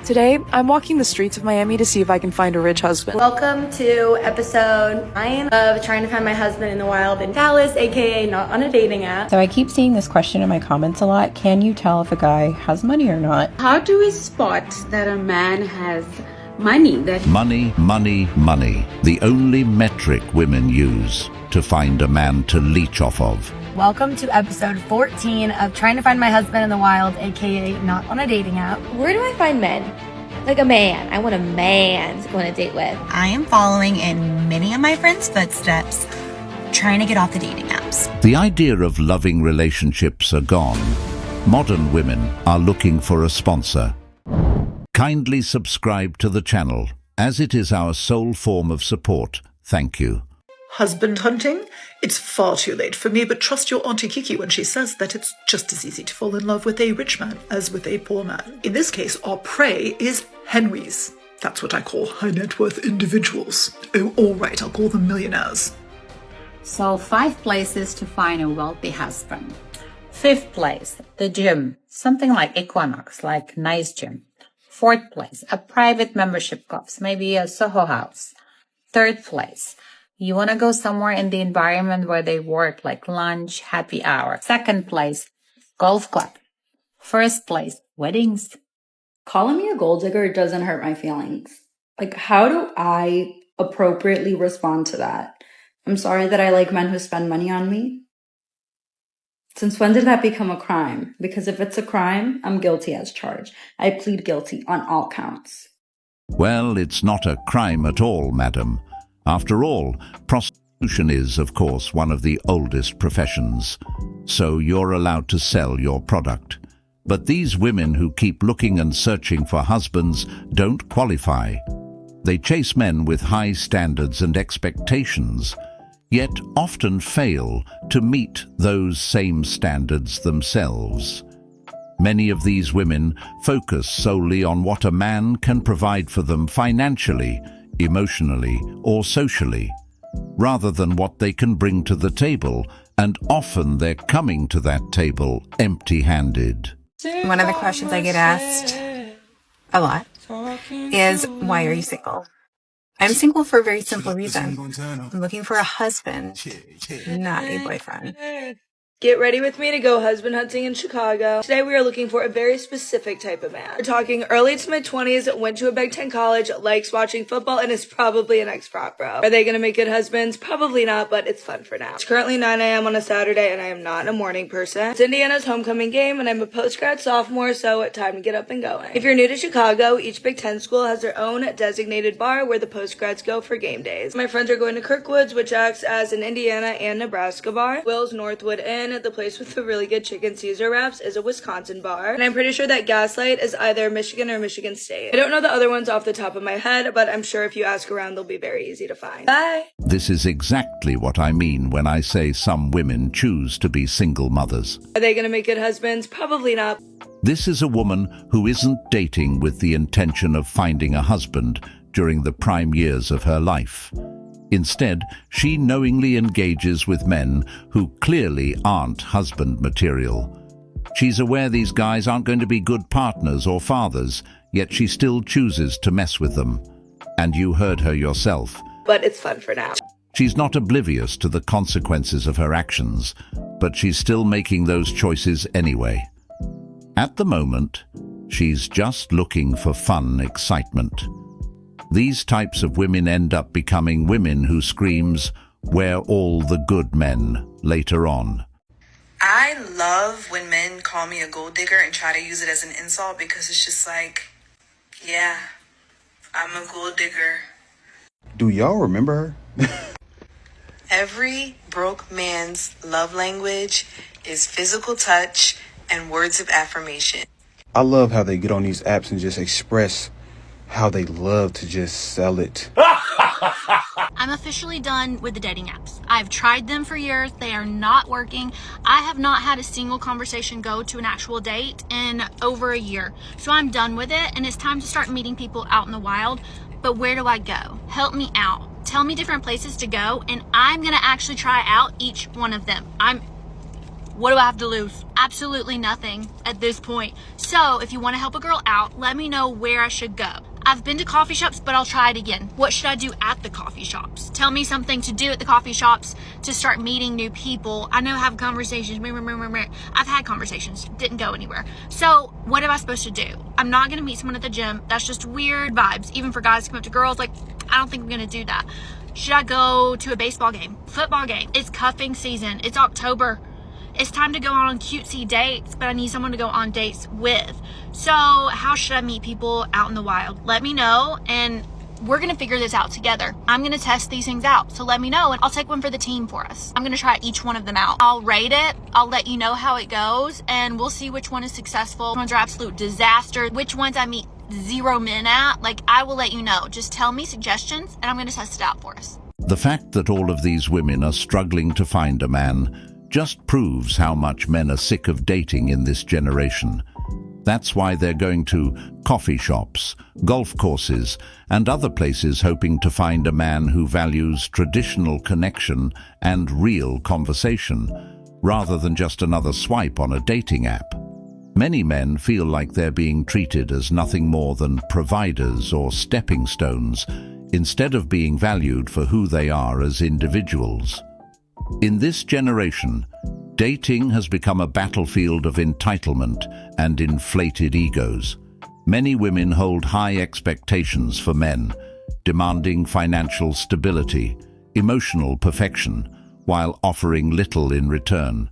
Today, I'm walking the streets of Miami to see if I can find a rich husband. Welcome to episode 9 of trying to find my husband in the wild in Dallas, aka not on a dating app. So I keep seeing this question in my comments a lot. Can you tell if a guy has money or not? How do we spot that a man has money? Money, money, money. The only metric women use to find a man to leech off of. Welcome to episode 14 of trying to find my husband in the wild, aka not on a dating app. Where do I find men? Like a man. I want a man to go on a date with. I am following in many of my friends' footsteps, trying to get off the dating apps. The idea of loving relationships are gone. Modern women are looking for a sponsor. Kindly subscribe to the channel, as it is our sole form of support. Thank you. Husband hunting? It's far too late for me, but trust your Auntie Kiki when she says that it's just as easy to fall in love with a rich man as with a poor man. In this case, our prey is Henrys. That's what I call high net worth individuals. Oh, all right, I'll call them millionaires. So 5 places to find a wealthy husband. 5th place, the gym. Something like Equinox, like nice gym. 4th place, a private membership clubs, maybe a Soho House. 3rd place, you want to go somewhere in the environment where they work, like lunch, happy hour. 2nd place, golf club. 1st place, weddings. Calling me a gold digger doesn't hurt my feelings. Like, how do I appropriately respond to that? I'm sorry that I like men who spend money on me. Since when did that become a crime? Because if it's a crime, I'm guilty as charged. I plead guilty on all counts. Well, it's not a crime at all, madam. After all, prostitution is, of course, one of the oldest professions. So you're allowed to sell your product. But these women who keep looking and searching for husbands don't qualify. They chase men with high standards and expectations, yet often fail to meet those same standards themselves. Many of these women focus solely on what a man can provide for them financially, emotionally, or socially, rather than what they can bring to the table, and often they're coming to that table empty-handed. One of the questions I get asked a lot is, why are you single? I'm single for a very simple reason. I'm looking for a husband, not a boyfriend. Get ready with me to go husband hunting in Chicago. Today we are looking for a very specific type of man. We're talking early to mid-20s, went to a Big Ten college, likes watching football, and is probably an ex-prop bro. Are they gonna make good husbands? Probably not, but it's fun for now. It's currently 9 a.m. on a Saturday, and I am not a morning person. It's Indiana's homecoming game, and I'm a post-grad sophomore, so it's time to get up and going. If you're new to Chicago, each Big Ten school has their own designated bar where the post-grads go for game days. My friends are going to Kirkwood's, which acts as an Indiana and Nebraska bar. Will's Northwood Inn, the place with the really good chicken Caesar wraps, is a Wisconsin bar. And I'm pretty sure that Gaslight is either Michigan or Michigan State. I don't know the other ones off the top of my head, but I'm sure if you ask around, they'll be very easy to find. Bye! This is exactly what I mean when I say some women choose to be single mothers. Are they gonna make good husbands? Probably not. This is a woman who isn't dating with the intention of finding a husband during the prime years of her life. Instead, she knowingly engages with men who clearly aren't husband material. She's aware these guys aren't going to be good partners or fathers, yet she still chooses to mess with them. And you heard her yourself. But it's fun for now. She's not oblivious to the consequences of her actions, but she's still making those choices anyway. At the moment, she's just looking for fun excitement. These types of women end up becoming women who screams, "Where all the good men," later on. I love when men call me a gold digger and try to use it as an insult, because it's just like, yeah, I'm a gold digger. Do y'all remember her? Every broke man's love language is physical touch and words of affirmation. I love how they get on these apps and just express how they love to just sell it. I'm officially done with the dating apps. I've tried them for years. They are not working. I have not had a single conversation go to an actual date in over a year. So I'm done with it, and it's time to start meeting people out in the wild. But where do I go? Help me out. Tell me different places to go, and I'm gonna actually try out each one of them. What do I have to lose? absolutely nothing at this point. So if you want to help a girl out, let me know where I should go. I've been to coffee shops, but I'll try it again. What should I do at the coffee shops? Tell me something to do at the coffee shops to start meeting new people. I know I have conversations. I've had conversations, didn't go anywhere. So what am I supposed to do? I'm not going to meet someone at the gym. That's just weird vibes. Even for guys to come up to girls, like, I don't think I'm going to do that. Should I go to a baseball game, football game? It's cuffing season. It's October. It's time to go on cutesy dates, but I need someone to go on dates with. So how should I meet people out in the wild? Let me know, and we're going to figure this out together. I'm going to test these things out. So let me know, and I'll take one for the team for us. I'm going to try each one of them out. I'll rate it. I'll let you know how it goes, and we'll see which one is successful. Which ones are absolute disaster. Which ones I meet 0 men at. Like, I will let you know. Just tell me suggestions, and I'm going to test it out for us. The fact that all of these women are struggling to find a man just proves how much men are sick of dating in this generation. That's why they're going to coffee shops, golf courses, and other places hoping to find a man who values traditional connection and real conversation, rather than just another swipe on a dating app. Many men feel like they're being treated as nothing more than providers or stepping stones, instead of being valued for who they are as individuals. In this generation, dating has become a battlefield of entitlement and inflated egos. Many women hold high expectations for men, demanding financial stability, emotional perfection, while offering little in return.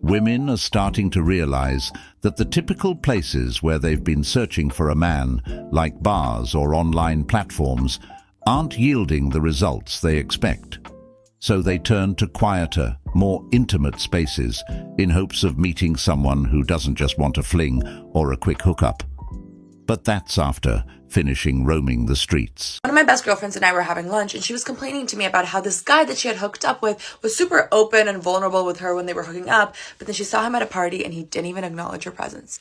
Women are starting to realize that the typical places where they've been searching for a man, like bars or online platforms, aren't yielding the results they expect. So they turn to quieter, more intimate spaces in hopes of meeting someone who doesn't just want a fling or a quick hookup. But that's after finishing roaming the streets. One of my best girlfriends and I were having lunch, and she was complaining to me about how this guy that she had hooked up with was super open and vulnerable with her when they were hooking up, but then she saw him at a party and he didn't even acknowledge her presence.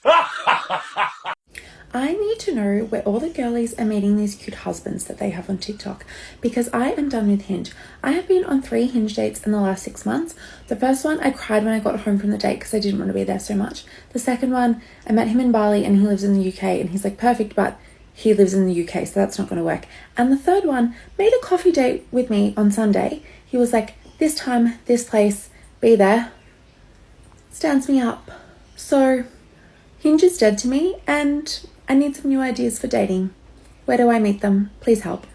I need to know where all the girlies are meeting these cute husbands that they have on TikTok, because I am done with Hinge. I have been on 3 Hinge dates in the last 6 months. The first one, I cried when I got home from the date because I didn't want to be there so much. The second one, I met him in Bali and he lives in the UK, and he's like perfect, but he lives in the UK, so that's not going to work. And the third one made a coffee date with me on Sunday. He was like, this time, this place, be there. Stands me up. So Hinge is dead to me, and I need some new ideas for dating. Where do I meet them? Please help.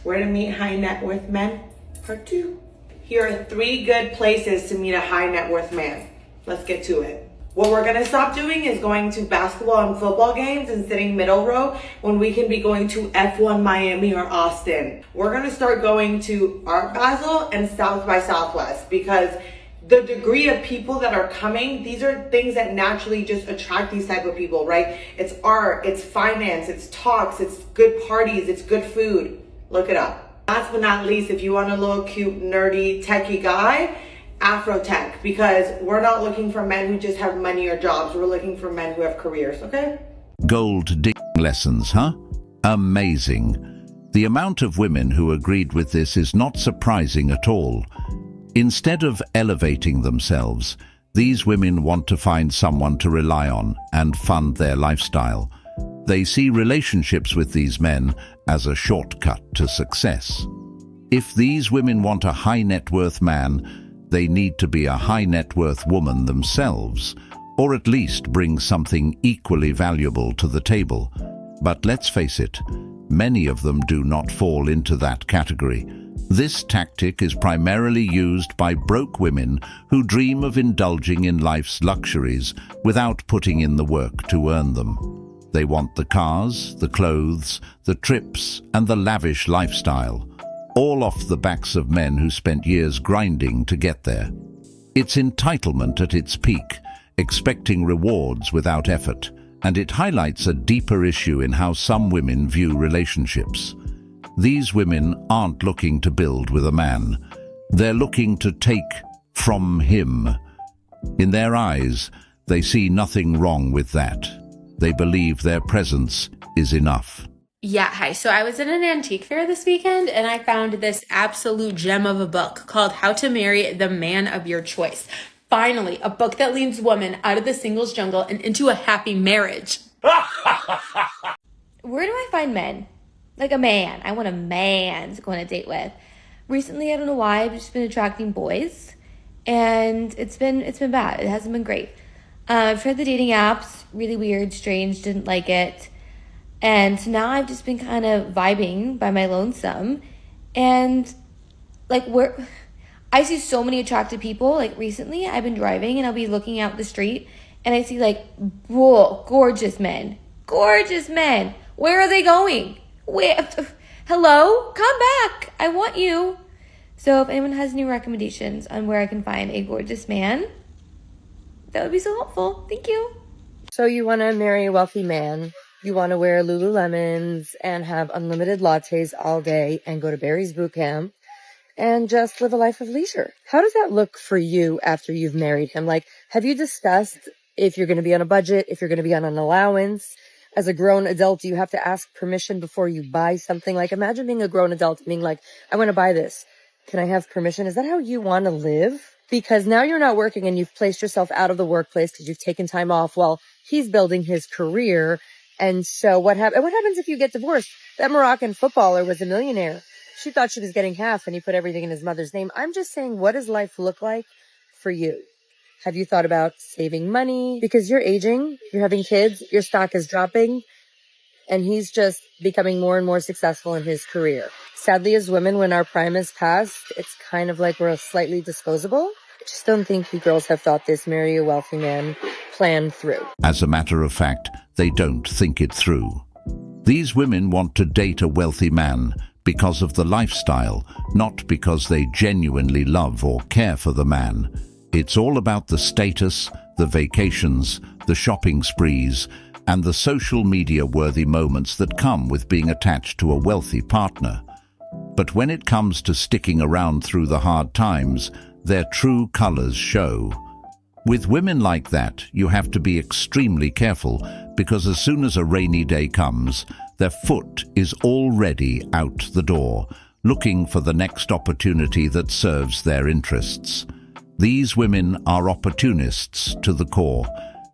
Where to meet high net worth men? Part 2. Here are 3 good places to meet a high net worth man. Let's get to it. What we're gonna stop doing is going to basketball and football games and sitting middle row when we can be going to F1 Miami or Austin. We're gonna start going to Art Basel and South by Southwest, because the degree of people that are coming, these are things that naturally just attract these type of people, right? It's art, it's finance, it's talks, it's good parties, it's good food. Look it up. Last but not least, if you want a little cute, nerdy, techie guy, Afrotech, because we're not looking for men who just have money or jobs. We're looking for men who have careers, okay? Gold digging lessons, huh? Amazing. The amount of women who agreed with this is not surprising at all. Instead of elevating themselves, these women want to find someone to rely on and fund their lifestyle. They see relationships with these men as a shortcut to success. If these women want a high net worth man, they need to be a high net worth woman themselves, or at least bring something equally valuable to the table. But let's face it, many of them do not fall into that category. This tactic is primarily used by broke women who dream of indulging in life's luxuries without putting in the work to earn them. They want the cars, the clothes, the trips, and the lavish lifestyle, all off the backs of men who spent years grinding to get there. It's entitlement at its peak, expecting rewards without effort, and it highlights a deeper issue in how some women view relationships. These women aren't looking to build with a man. They're looking to take from him. In their eyes, they see nothing wrong with that. They believe their presence is enough. Yeah, hi. So I was at an antique fair this weekend and I found this absolute gem of a book called How to Marry the Man of Your Choice. Finally, a book that leads women out of the singles jungle and into a happy marriage. Where do I find men? Like a man. I want a man to go on a date with. Recently, I don't know why, I've just been attracting boys, and it's been bad. It hasn't been great. I've tried the dating apps, really weird, strange, didn't like it. And so now I've just been kind of vibing by my lonesome. And like I see so many attractive people. Like recently I've been driving and I'll be looking out the street and I see like, whoa, gorgeous men. Gorgeous men. Where are they going? Where? Hello? Come back. I want you. So if anyone has any recommendations on where I can find a gorgeous man, that would be so helpful. Thank you. So you want to marry a wealthy man. You want to wear Lululemons and have unlimited lattes all day and go to Barry's boot camp and just live a life of leisure. How does that look for you after you've married him? Like, have you discussed if you're going to be on a budget, if you're going to be on an allowance? As a grown adult, do you have to ask permission before you buy something? Like, imagine being a grown adult and being like, I want to buy this. Can I have permission? Is that how you want to live? Because now you're not working and you've placed yourself out of the workplace because you've taken time off while he's building his career. And so what happens if you get divorced? That Moroccan footballer was a millionaire. She thought she was getting half and he put everything in his mother's name. I'm just saying, what does life look like for you? Have you thought about saving money? Because you're aging, you're having kids, your stock is dropping, and he's just becoming more and more successful in his career. Sadly, as women, when our prime is past, it's kind of like we're slightly disposable. I just don't think you girls have thought this marry a wealthy man plan through. As a matter of fact, they don't think it through. These women want to date a wealthy man because of the lifestyle, not because they genuinely love or care for the man. It's all about the status, the vacations, the shopping sprees, and the social media-worthy moments that come with being attached to a wealthy partner. But when it comes to sticking around through the hard times, their true colors show. With women like that, you have to be extremely careful because as soon as a rainy day comes, their foot is already out the door, looking for the next opportunity that serves their interests. These women are opportunists to the core,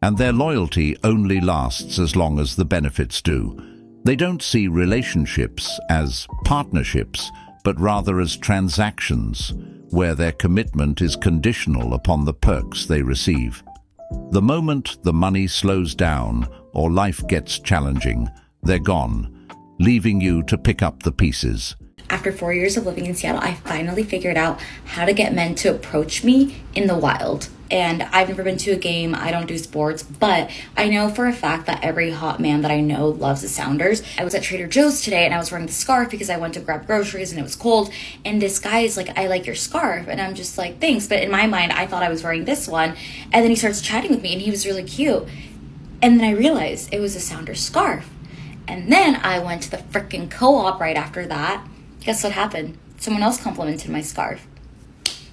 and their loyalty only lasts as long as the benefits do. They don't see relationships as partnerships, but rather as transactions, where their commitment is conditional upon the perks they receive. The moment the money slows down or life gets challenging, they're gone, leaving you to pick up the pieces. After 4 years of living in Seattle, I finally figured out how to get men to approach me in the wild. And I've never been to a game, I don't do sports, but I know for a fact that every hot man that I know loves the Sounders. I was at Trader Joe's today and I was wearing the scarf because I went to grab groceries and it was cold. And this guy is like, I like your scarf. And I'm just like, thanks. But in my mind, I thought I was wearing this one. And then he starts chatting with me and he was really cute. And then I realized it was a Sounders scarf. And then I went to the frickin' co-op right after that. Guess what happened? Someone else complimented my scarf.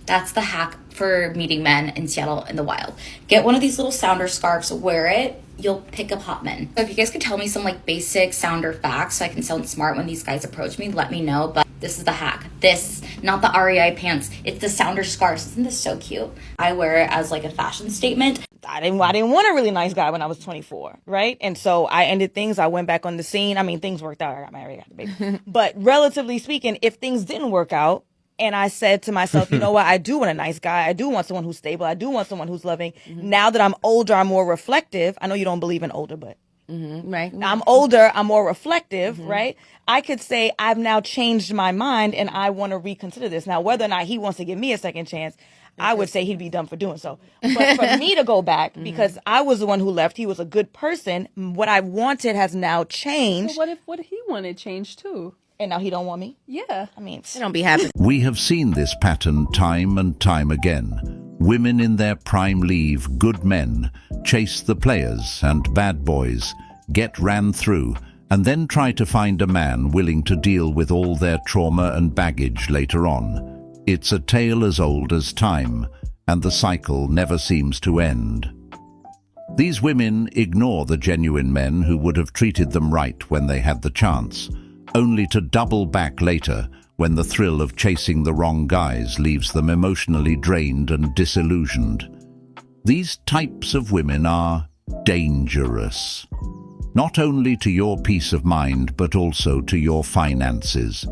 That's the hack for meeting men in Seattle in the wild. Get one of these little Sounder scarves, wear it, you'll pick up hot men. So if you guys could tell me some like basic Sounder facts so I can sound smart when these guys approach me, let me know. But this is the hack. This, not the REI pants, it's the Sounder scarves. Isn't this so cute? I wear it as like a fashion statement. I didn't want a really nice guy when I was 24, right? And so I ended things. I went back on the scene. I mean, things worked out. I got married, got the baby. But relatively speaking, if things didn't work out, and I said to myself, you know what? I do want a nice guy. I do want someone who's stable. I do want someone who's loving. Now that I'm older, I'm more reflective. I know you don't believe in older, but right. I'm older. I'm more reflective, right? I could say I've now changed my mind and I want to reconsider this. Now, whether or not he wants to give me a second chance, I would say he'd be dumb for doing so. But for me to go back, because I was the one who left, he was a good person. What I wanted has now changed. But what if he wanted change too? And now he don't want me? Yeah. I mean, they don't be happy. We have seen this pattern time and time again. Women in their prime leave good men, chase the players and bad boys, get ran through, and then try to find a man willing to deal with all their trauma and baggage later on. It's a tale as old as time, and the cycle never seems to end. These women ignore the genuine men who would have treated them right when they had the chance, only to double back later when the thrill of chasing the wrong guys leaves them emotionally drained and disillusioned. These types of women are dangerous, not only to your peace of mind, but also to your finances.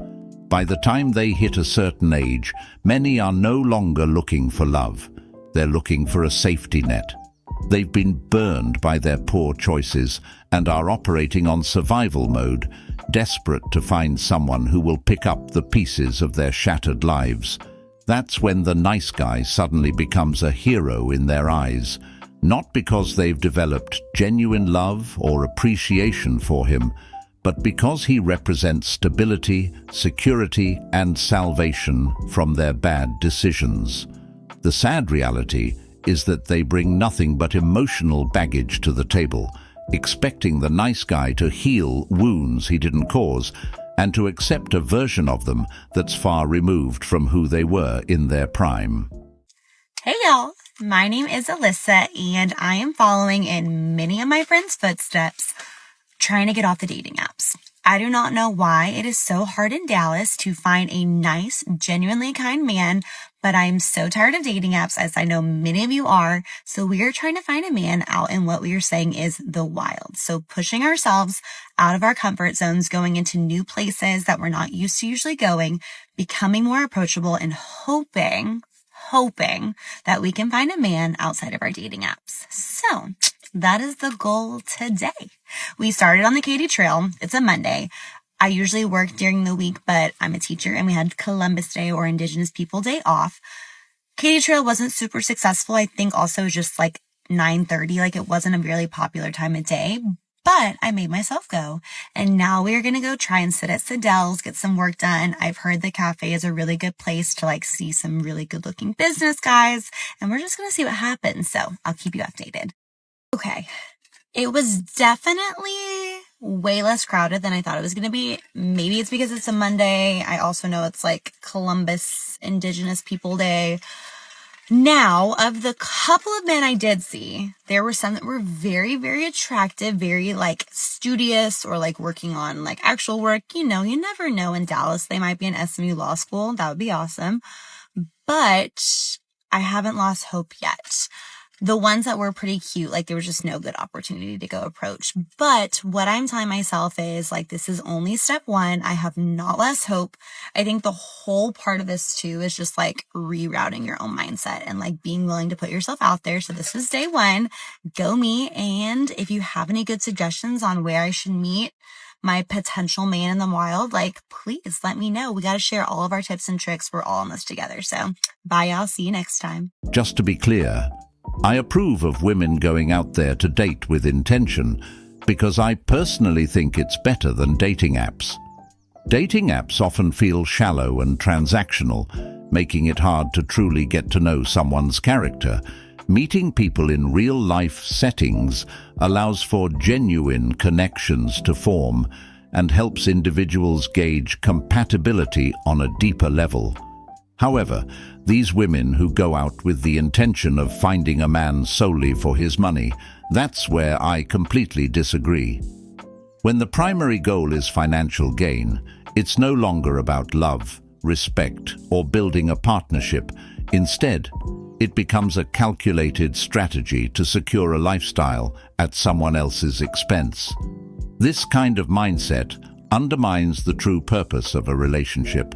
By the time they hit a certain age, many are no longer looking for love. They're looking for a safety net. They've been burned by their poor choices and are operating on survival mode, desperate to find someone who will pick up the pieces of their shattered lives. That's when the nice guy suddenly becomes a hero in their eyes, not because they've developed genuine love or appreciation for him, but because he represents stability, security, and salvation from their bad decisions. The sad reality is that they bring nothing but emotional baggage to the table, expecting the nice guy to heal wounds he didn't cause and to accept a version of them that's far removed from who they were in their prime. Hey y'all, my name is Alyssa and I am following in many of my friends' footsteps, trying to get off the dating apps. I do not know why it is so hard in Dallas to find a nice, genuinely kind man, but I'm so tired of dating apps, as I know many of you are. So we are trying to find a man out in what we are saying is the wild. So pushing ourselves out of our comfort zones, going into new places that we're not used to usually going, becoming more approachable, and hoping that we can find a man outside of our dating apps. So that is the goal today. We started on the Katy Trail. It's a Monday. I usually work during the week, but I'm a teacher and we had Columbus Day or Indigenous People Day off. Katy Trail wasn't super successful. I think also just like 9:30, like it wasn't a really popular time of day, but I made myself go. And now we're going to go try and sit at Siddell's, get some work done. I've heard the cafe is a really good place to like see some really good looking business guys, and we're just going to see what happens. So I'll keep you updated. Okay. It was definitely way less crowded than I thought it was going to be. Maybe it's because it's a Monday. I also know it's like Columbus Indigenous People Day. Now, of the couple of men I did see, there were some that were very, very attractive, very like studious or like working on like actual work. You know, you never know in Dallas. They might be in SMU Law School. That would be awesome. But I haven't lost hope yet. The ones that were pretty cute, like there was just no good opportunity to go approach. But what I'm telling myself is like, this is only step one. I have not lost hope. I think the whole part of this too is just like rerouting your own mindset and like being willing to put yourself out there. So this is day one. Go meet. And if you have any good suggestions on where I should meet my potential man in the wild, like please let me know. We got to share all of our tips and tricks. We're all in this together. So bye y'all. See you next time. Just to be clear, I approve of women going out there to date with intention because I personally think it's better than dating apps. Dating apps often feel shallow and transactional, making it hard to truly get to know someone's character. Meeting people in real-life settings allows for genuine connections to form and helps individuals gauge compatibility on a deeper level. However, these women who go out with the intention of finding a man solely for his money, that's where I completely disagree. When the primary goal is financial gain, it's no longer about love, respect, or building a partnership. Instead, it becomes a calculated strategy to secure a lifestyle at someone else's expense. This kind of mindset undermines the true purpose of a relationship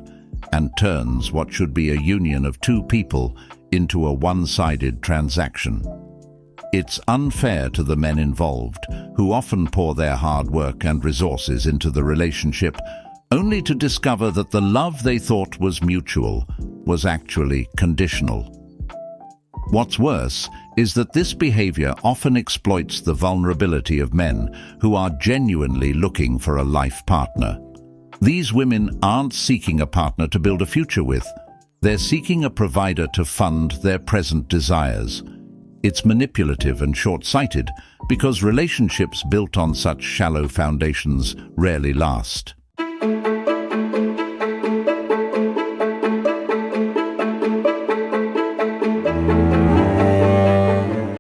and turns what should be a union of two people into a one-sided transaction. It's unfair to the men involved, who often pour their hard work and resources into the relationship, only to discover that the love they thought was mutual was actually conditional. What's worse is that this behavior often exploits the vulnerability of men who are genuinely looking for a life partner. These women aren't seeking a partner to build a future with. They're seeking a provider to fund their present desires. It's manipulative and short-sighted because relationships built on such shallow foundations rarely last.